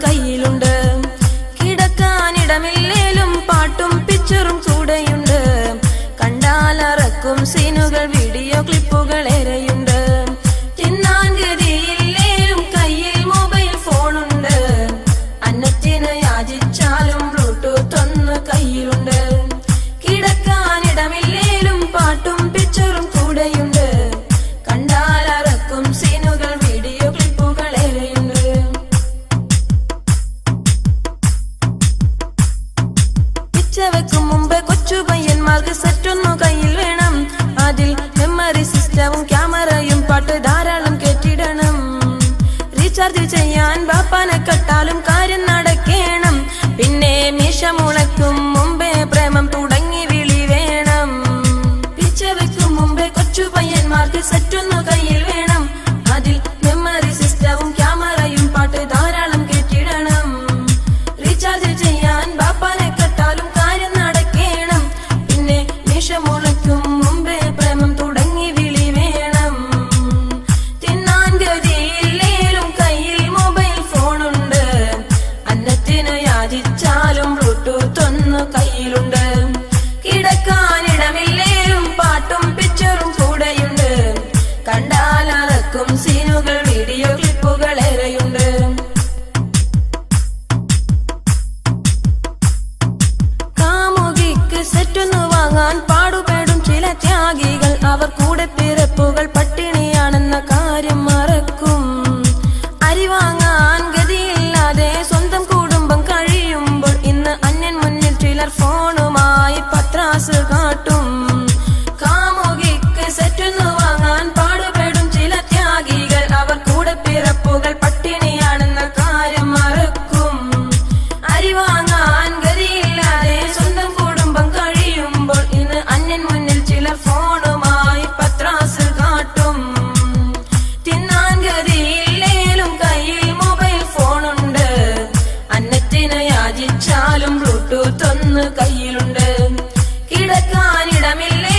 കയ്യിലുണ്ട്. കിടക്കാനിടമില്ലേലും പാട്ടും പിക്ചറും കൂടെയുണ്ട്. കണ്ടാലറക്കും സീനുകൾ വീഡിയോ ക്ലിപ്പുകൾ ഏറെയുണ്ട്. തിന്നാൻ ഗതിയില്ലേലും കയ്യിൽ മൊബൈൽ ഫോണുണ്ട്. അന്നത്തിന് യാചിച്ചാലും ബ്ലൂടൂത്ത് ഒന്ന് കയ്യിലുണ്ട്. കിടക്കാനിടമില്ലേലും പാട്ടും പിക്ചറും കൂടെയുണ്ട്. കണ്ടാലറക്കും സീനുകൾ വീഡിയോ ക്ലിപ്പുകൾ ഏറെയുണ്ട്. പിച്ച വെക്കും മുമ്പ് കൊച്ചു പയ്യന്മാർക്ക് സെറ്റൊന്നു കയ്യിൽ വേണം. അതിൽ മെമ്മറി സിസ്റ്റവും ക്യാമറയും പാട്ട് ധാരാളം കേട്ടിടണം. റീചാർജ് ചെയ്യാൻ ബാപ്പാനെ കട്ടാലും കാര്യം നടക്കേണം. പിന്നെ മീശ മുളക്കും മുമ്പേ പ്രേമം തുടങ്ങി വിളി വേണം. പിച്ച വെക്കും മുമ്പേ കൊച്ചു പയ്യന്മാർക്ക് സെറ്റൊന്നു കയ്യിൽ വേണം. അതിൽ മെമ്മറി സിസ്റ്റവും ക്യാമറയും പാട്ട് ധാരാളം കേട്ടിടണം. റീചാർജ് ചെയ്യാൻ ബാപ്പാനെ കട്ടാലും കാര്യം നടക്കേണം. പിന്നെ മീശ മുളക്കും മുമ്പേ പ്രേമം തുടങ്ങി വിളി വേണം. തിന്നാൻ ഗതിയില്ലേലും കയ്യിൽ മൊബൈൽ ഫോണുണ്ട്. അന്നത്തിന് യാചിച്ചാലും ബ്ലൂടൂത്ത് ഒന്ന് കയ്യിലുണ്ട്. കിടക്കാനിടമില്ലേലും പാട്ടും പിക്ചറും കൂടെയുണ്ട്. കണ്ടാലറക്കും സീനുകൾ വീഡിയോ ക്ലിപ്പുകൾ ഏറെയുണ്ട്. കാമുകിക്ക് സെറ്റൊന്നു വാങ്ങാൻ പാടുപെടും ചില ത്യാഗികൾ. അവർ കൂടെ പിറപ്പുകൾ പട്ടിണിയാണെന്ന കാര്യം മറക്കും. അരി വാങ്ങാൻ ഗതിയില്ലാതെ സ്വന്തം കുടുംബം കഴിയുമ്പോൾ ഇന്ന് അന്യൻ മുന്നിൽ ചിലർ ഫോണുമായി പത്രാസ് കാട്ടും. കാമുകിക്ക് സെറ്റൊന്നു വാങ്ങാൻ പാടുപെടും ചില ത്യാഗികൾ. അവർ കൂടെ പിറപ്പുകൾ പട്ടിണിയാണെന്ന കാര്യം മറക്കും. അരി വാങ്ങാൻ ഗതിയില്ലാതെ സ്വന്തം കുടുംബം കഴിയുമ്പോൾ ഇന്ന് അന്യൻ മുന്നിൽ ചിലർ ഫോണുമായി പത്രാസ് കാട്ടും. തിന്നാൻ ഗതിയില്ലേലും കയ്യിൽ മൊബൈൽ ഫോണുണ്ട്. അന്നത്തിന് യാചിച്ചാലും ബ്ലൂടൂത്ത് ഒന്ന് കയ്യിലുണ്ട്. കിടക്കാനിടമില്ലേ